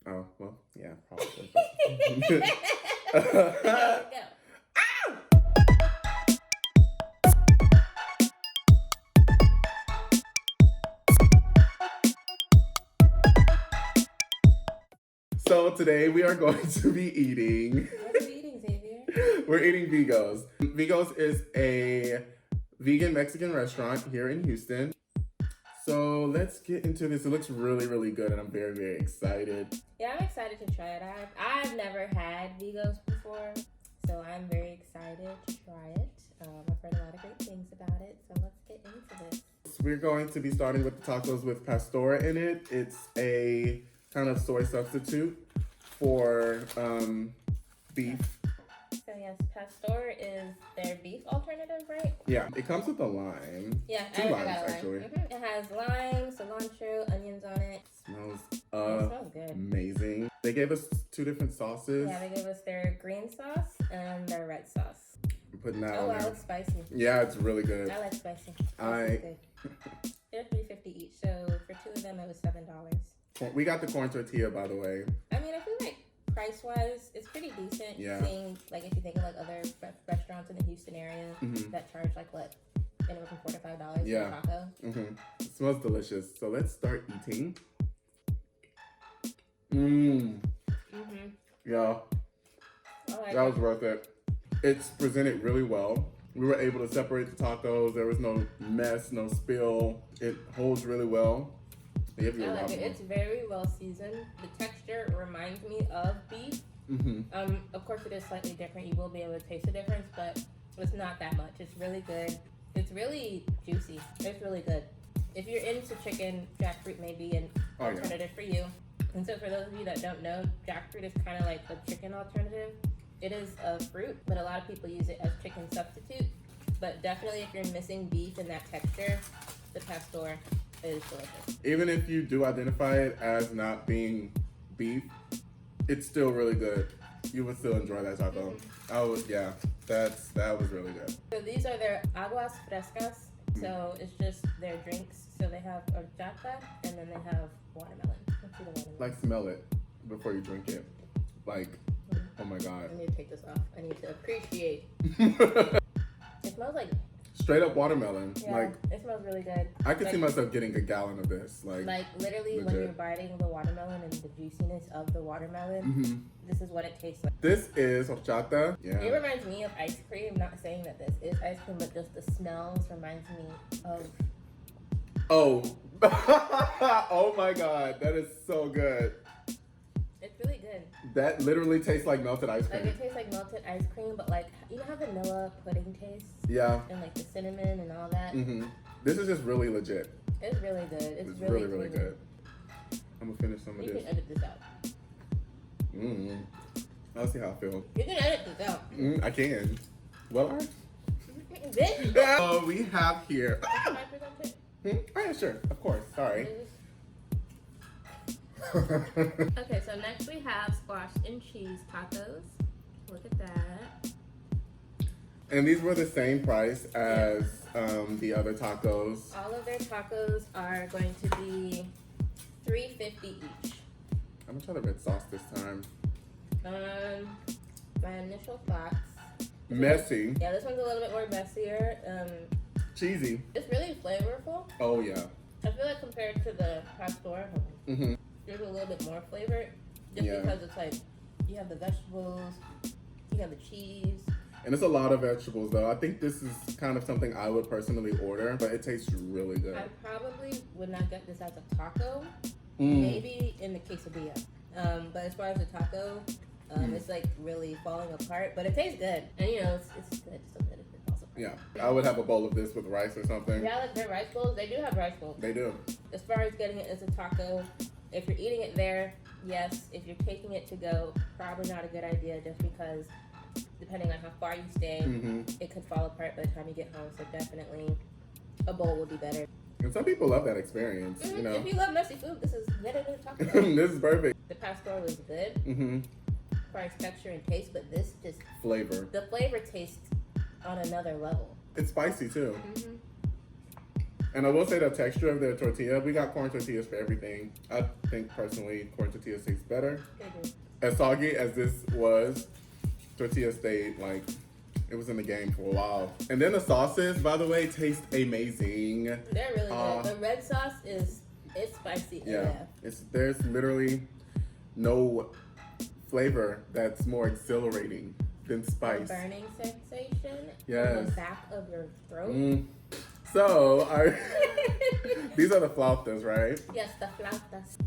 Oh, well, yeah, probably. Go. So today we are going to be eating. What are you eating, Zavier? We're eating Veegos. Veegos is a vegan Mexican restaurant here in Houston. So let's get into this. It looks really, really good, and I'm very, very excited. Yeah, I'm excited to try it. I've never had Veegos before, so I'm very excited to try it. I've heard a lot of great things about it, so let's get into this. We're going to be starting with the tacos with pastor in it. It's a kind of soy substitute for beef. So yes, pastor is their beef alternative, right? Yeah, it comes with a lime. Yeah, Two I limes, got a lime. actually. It has lime, cilantro, onions on it. Smells It smells good. amazing. They gave us two different sauces. Yeah, they gave us their green sauce and their red sauce. I'm putting that Oh on wow, there. it's spicy. Yeah, it's really good. I like spicy. I- Good. They're $3.50 each, so for two of them it was $7. We got the corn tortilla, by the way. I mean, I feel like price-wise, it's pretty decent. Yeah. Seeing, like, if you think of, like, other restaurants in the Houston area Mhm. that charge, like, what? Anywhere from $4 to $5 Yeah. for a taco. It smells delicious. So let's start eating. Mmm. Mm-hmm. Yeah, I like that it. was worth it. It's presented really well. We were able to separate the tacos. There was no mess, no spill. It holds really well. They give you a I lot like it. more. It's very well seasoned. The texture reminds me of beef. Of course, it is slightly different. You will be able to taste the difference, but it's not that much. It's really good. It's really juicy. It's really good. If you're into chicken, jackfruit may be an Oh, yeah. alternative for you. And so for those of you that don't know, jackfruit is kind of like a chicken alternative. It is a fruit, but a lot of people use it as chicken substitute. But definitely if you're missing beef in that texture, the pastor is delicious. Even if you do identify it as not being beef, it's still really good. You would still enjoy that taco. That was really good. So these are their Aguas Frescas. So it's just their drinks. So they have horchata and then they have watermelon. Let's see the watermelon. Like, smell it before you drink it. Like, oh my God. I need to take this off. I need to appreciate. It smells like, Straight up watermelon. yeah, Like, it smells really good. I could Like- see myself getting a gallon of this. Like Literally when legit. you're biting the watermelon and the juiciness of the watermelon, mhm. this is what it tastes like. This is horchata. It Yeah. reminds me of ice cream. Not saying that this is ice cream, but just the smells reminds me of. Oh. Oh my God. That is so good. It's really good. That literally tastes like melted ice Like cream. it tastes like melted ice cream, but like you know how vanilla pudding tastes Yeah. and like the cinnamon and all that. Mhm. This is just really legit. It's really good. It's It's really really creamy. good. I'm gonna finish some of You this. can edit this out. I'll see how I feel. You can edit this out. I can. Well, This. so we have here. Can I present it? Oh yeah, sure. Of course. Sorry. Okay, so next we have squash and cheese tacos. Look at that. And these were the same price as the other tacos. All of their tacos are going to be $3.50 each. I'm gonna try the red sauce this time. My initial thoughts. Messy, Yeah, this one's a little bit more messier. cheesy. It's really flavorful. Oh yeah. I feel like compared to the pastor, Mhm. there's a little bit more flavor. Just Yeah. because it's like you have the vegetables, you have the cheese. And it's a lot of vegetables though. I think this is kind of something I would personally order, but it tastes really good. I probably would not get this as a taco. Mm. Maybe in the quesadilla. But as far as the taco, it's like really falling apart. But it tastes good. And you know, it's good. It's so good if it falls apart. Yeah, I would have a bowl of this with rice or something. Yeah, like their rice bowls, they do have rice bowls. They do. As far as getting it as a taco, if you're eating it there, yes. If you're taking it to go, probably not a good idea just because depending on how far you stay, Mhm. it could fall apart by the time you get home. So definitely a bowl would be better. And some people love that experience. Mhm. You know, If you love messy food, this is literally a taco. this is perfect. The pastor was good. Mhm. Price, texture, and taste, but this just Flavor. the flavor tastes on another level. It's spicy too. Mm-hmm. And I will say the texture of the tortilla, we got corn tortillas for everything. I think personally corn tortillas taste better. As soggy as this was, tortilla stayed like, it was in the game for a while. And then the sauces, by the way, taste amazing. They're really good. The red sauce it's spicy. Yeah. There's literally no flavor that's more exhilarating than spice. A burning sensation yes. in the back of your throat. So, these are the flautas, right? Yes, the flautas.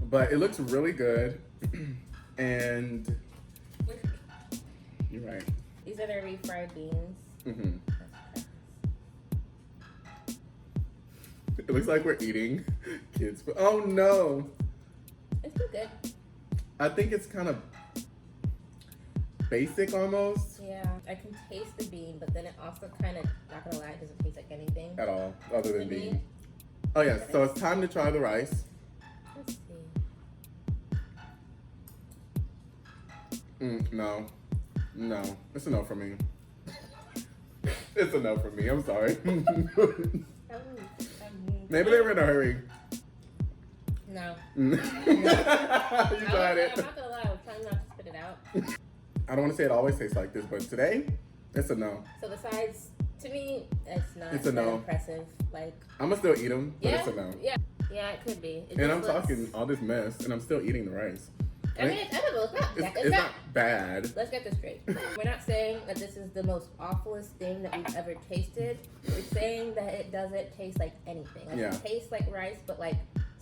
But it looks really good. And you're right. These are the refried beans. Mm-hmm. It looks like we're eating kids' food. Oh no! It's still good. I think it's kind of basic almost. Yeah, I can taste the bean, but then it also kind of, not gonna lie, it doesn't taste like anything. At all, other than bean. Oh yes, so it's time to try the rice. Let's see. No. It's a no for me. It's a no for me, I'm sorry. Maybe they were in a hurry. No. You tried it. I'm not gonna lie, I was trying not to spit it out. I don't want to say it always tastes like this, but today, it's a no. So the sides, to me, it's not It's a no. impressive. Like, I'm gonna still eat them, but it's a no. Yeah, it could be. And I'm talking all this mess, and I'm still eating the rice. I mean, it's edible. It's not bad. Let's get this straight. We're not saying that this is the most awfulest thing that we've ever tasted. We're saying that it doesn't taste like anything. Like, it tastes like rice, but like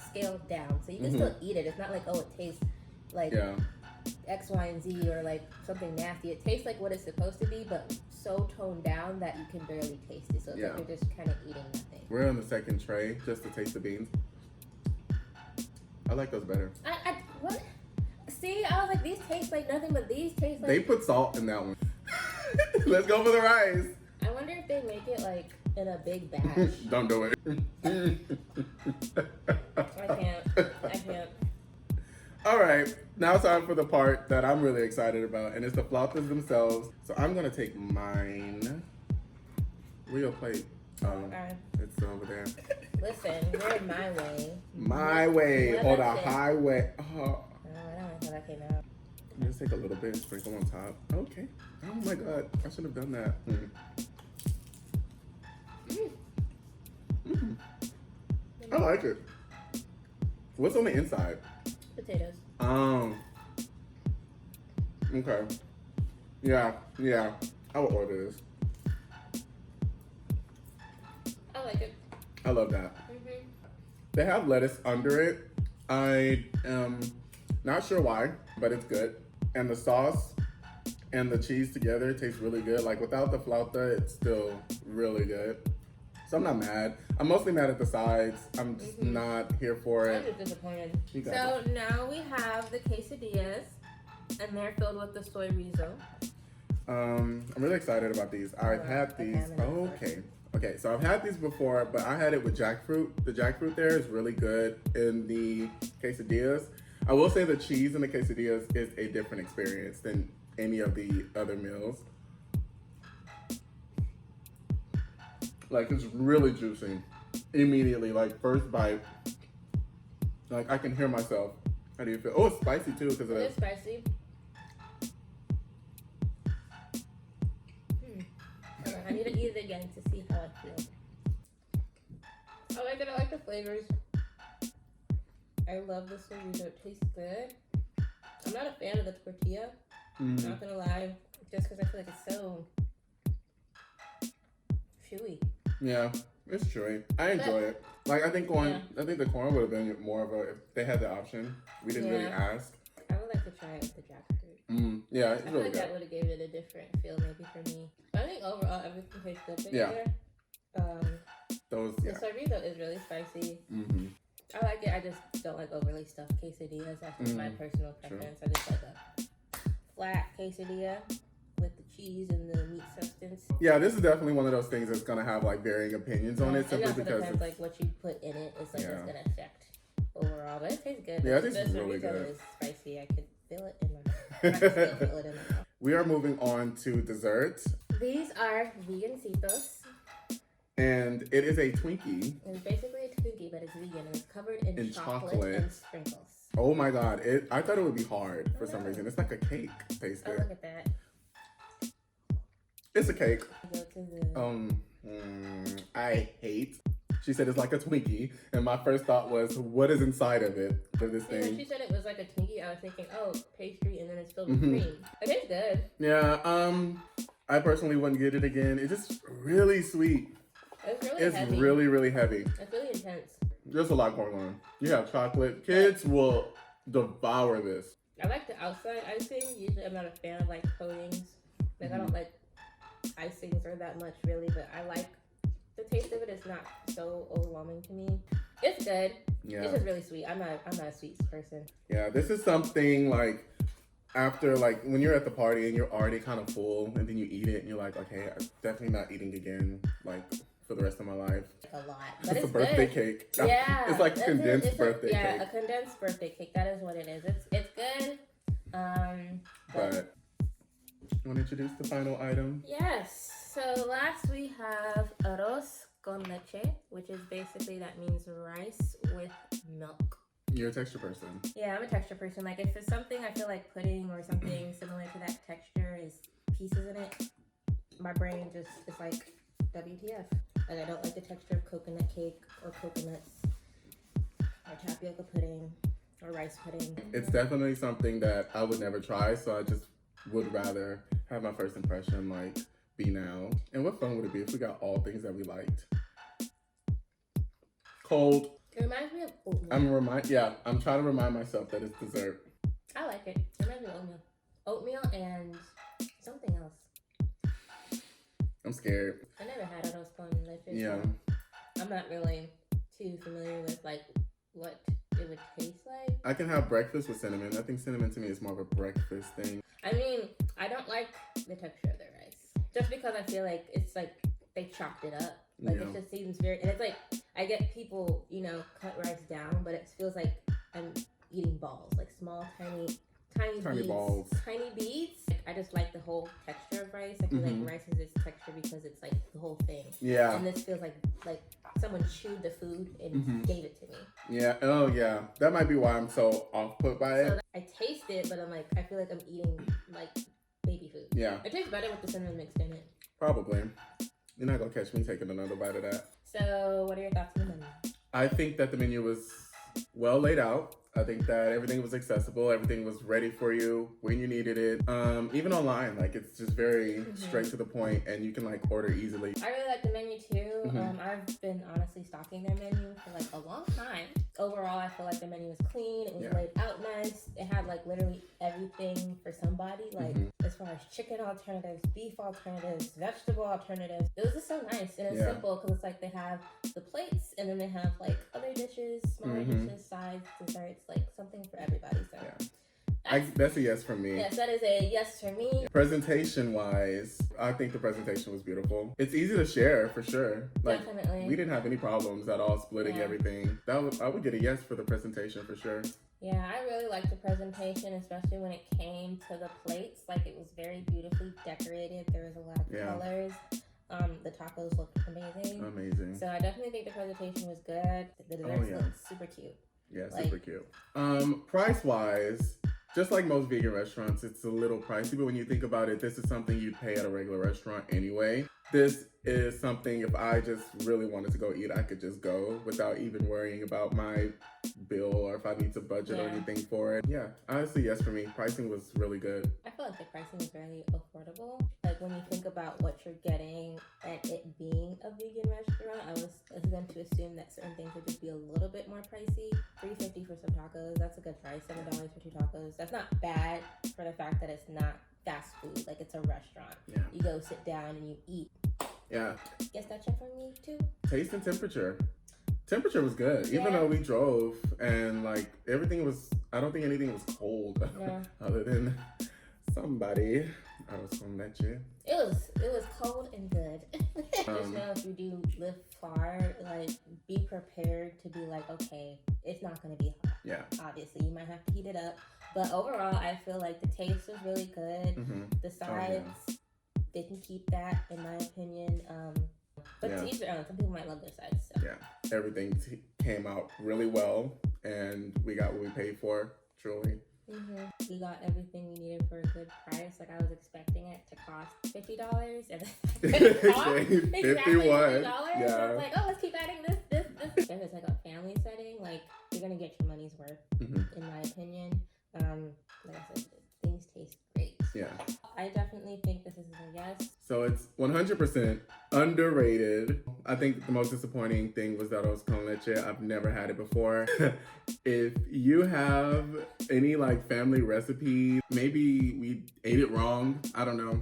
scaled down. So you can still eat it. It's not like, oh, it tastes like X, Y, and Z or like something nasty. It tastes like what it's supposed to be, but so toned down that you can barely taste it. So it's like you're just kind of eating nothing. We're on the second tray just to taste the beans. I like those better. What? See, I was like, these taste like nothing, but these taste like... They put salt in that one. Let's go for the rice. I wonder if they make it like in a big batch. Don't do it. I can't. All right, now it's time for the part that I'm really excited about, and it's the flautas themselves. So I'm gonna take mine. Where your plate? It's over there. Listen, you're in my way. My way, or the highway. Oh. I don't like how that came out. Just take a little bit and sprinkle on top. Okay. Oh my God, I should have done that. I like it. What's on the inside? Potatoes. Okay. Yeah. I will order this. I like it. I love that. They have lettuce under it. I am not sure why, but it's good. And the sauce and the cheese together taste really good. Like without the flauta, it's still really good. So I'm not mad. I'm mostly mad at the sides. I'm just not here for it. I'm just disappointed. So now we have the quesadillas, and they're filled with the soy rizo. I'm really excited about these. I've had these. Okay, so I've had these before, but I had it with jackfruit. The jackfruit there is really good in the quesadillas. I will say the cheese in the quesadillas is a different experience than any of the other meals. Like, it's really juicy. Immediately, like, first bite. Like, I can hear myself. How do you feel? Oh, it's spicy, too, because of It is spicy. I need to eat it again to see how I feel. I like it. I like the flavors. I love the soy rizo. It tastes good. I'm not a fan of the tortilla. Not gonna lie. Just because I feel like it's so chewy. Yeah, it's chewy. I enjoy it. Like, I think the corn would have been more of a, if they had the option. We didn't really ask. I would like to try it with the jackfruit. Yeah, it's I feel really like good. that would have given it a different feel maybe for me. But I think overall everything tastes good together. The soy rizo is really spicy. I like it. I just don't like overly stuffed quesadillas. That's just my personal preference. I just like a flat quesadilla with the cheese and the meat substance. Yeah, this is definitely one of those things that's gonna have like varying opinions on it, simply because depends, like what you put in it is like it's gonna affect overall. But it tastes good. Yeah, this is really good. It's spicy. I could feel it in my mouth. I can still feel it in my mouth. We are moving on to dessert. These are vegancitos. And it is a Twinkie. It's basically a Twinkie, but it's vegan. And it's covered in chocolate and sprinkles. Oh my god! I thought it would be hard for some reason. It's like a cake. Taste Oh, it. look at that. It's a cake. Go to the... I hate. She said it's like a Twinkie, and my first thought was, what is inside of it for this When thing? she said it was like a Twinkie, I was thinking, oh, pastry, and then it's filled with cream. It is good. Yeah. I personally wouldn't get it again. It's just really sweet. It's heavy. Really, really heavy. It's really intense. There's a lot going on. You have chocolate. Kids will devour this. I like the outside icing. Usually I'm not a fan of like coatings. Like I don't like icings or that much really, but I like the taste of it. It's not so overwhelming to me. It's good. Yeah. It's just really sweet. I'm not a sweets person. Yeah, this is something like after like when you're at the party and you're already kind of full and then you eat it and you're like, okay, I'm definitely not eating again like for the rest of my life. A lot. But it's a birthday good. cake. Yeah. It's like condensed birthday cake. Yeah, a condensed birthday cake. That is what it is. It's good. But you want to introduce the final item? Yes. So last we have Arroz con Leche, which is basically that means rice with milk. You're a texture person. Yeah, I'm a texture person. Like if it's something I feel like pudding or something similar to that texture is pieces in it, my brain just is like WTF. Like I don't like the texture of coconut cake or coconuts or tapioca pudding or rice pudding. It's definitely something that I would never try, so I just would rather have my first impression like be now. And what fun would it be if we got all things that we liked? Cold. It reminds me of oatmeal. I'm trying to remind myself that it's dessert. I like it. It reminds me of oatmeal. Oatmeal and something else. I'm scared. I never had Arroz con Leche. Yeah. So I'm not really too familiar with like what it would taste like. I can have breakfast with cinnamon. I think cinnamon to me is more of a breakfast thing. I mean, I don't like the texture of the rice. Just because I feel like it's like they chopped it up. Like it just seems very, and it's like, I get people, you know, cut rice down, but it feels like I'm eating balls, like small, tiny beads, balls. Tiny beads. Like, I just like the whole texture of rice. I feel like rice is its texture because it's like the whole thing. Yeah. And this feels like someone chewed the food and gave it to me. Yeah. Oh yeah. That might be why I'm so off put by it. So I taste it, but I'm like, I feel like I'm eating like baby food. Yeah. It tastes better with the cinnamon mixed in it. Probably. You're not gonna catch me taking another bite of that. So what are your thoughts on the menu? I think that the menu was well laid out. I think that everything was accessible. Everything was ready for you when you needed it. Even online, like it's just very straight to the point, and you can like order easily. I really like the menu too. I've been honestly stalking their menu for like a long time. Overall, I feel like the menu was clean. It was laid out nice. It had like literally everything for somebody. Like as far as chicken alternatives, beef alternatives, vegetable alternatives. It was just so nice and it's simple because it's like they have the plates and then they have like other dishes, smaller dishes, sides, desserts, like something for everybody. So that's a yes for me. Yes, that is a yes for me. Presentation wise, I think the presentation was beautiful. It's easy to share for sure. Like, definitely. We didn't have any problems at all splitting everything. I would get a yes for the presentation for sure. Yeah, I really liked the presentation, especially when it came to the plates. Like it was very beautifully decorated. There was a lot of colors. The tacos looked amazing. Amazing. So I definitely think the presentation was good. The desserts looked super cute. Yeah, super cute. Price wise, just like most vegan restaurants, it's a little pricey, but when you think about it, this is something you'd pay at a regular restaurant anyway. This is something if I just really wanted to go eat, I could just go without even worrying about my bill or if I need to budget or anything for it. Yeah, honestly, yes for me. Pricing was really good. I feel like the pricing is very affordable. Like when you think about what you're getting and it being a vegan restaurant, I was going to assume that certain things would just be a little bit more pricey. $3.50 for some tacos, that's a good price. $7 for 2 tacos. That's not bad for the fact that it's not fast food. Like it's a restaurant. Yeah. You go sit down and you eat. Yeah. Guess that check from me too. Taste and temperature. Temperature was good, even though we drove and like everything was. I don't think anything was cold, other than somebody. I was from Leche. It was cold and good. Just know if you do live far, like be prepared to be like, okay, it's not gonna be hot. Yeah. Obviously, you might have to heat it up, but overall, I feel like the taste was really good. The sides didn't keep that, in my opinion. But Yeah. to each their own. Some people might love their sides. So. Yeah, everything came out really well, and we got what we paid for, truly. We got everything we needed for a good price. Like I was expecting it to cost $50, and it cost exactly $50. Yeah. So I was like, oh, let's keep adding this. If it's like a family setting, like you're gonna get your money's worth, in my opinion. Like I said, things taste great. Yeah. I definitely think this is a yes. So it's 100% underrated. I think the most disappointing thing was the Arroz con Leche. I've never had it before. If you have any like family recipes, maybe we ate it wrong. I don't know.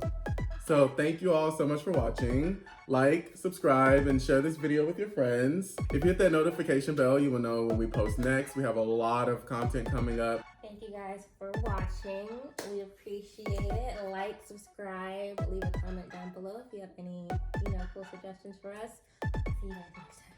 So thank you all so much for watching. Like, subscribe, and share this video with your friends. If you hit that notification bell, you will know when we post next. We have a lot of content coming up. Thank you guys for watching. We appreciate it. Like, subscribe, leave a comment down below if you have any, cool suggestions for us. See you guys next time.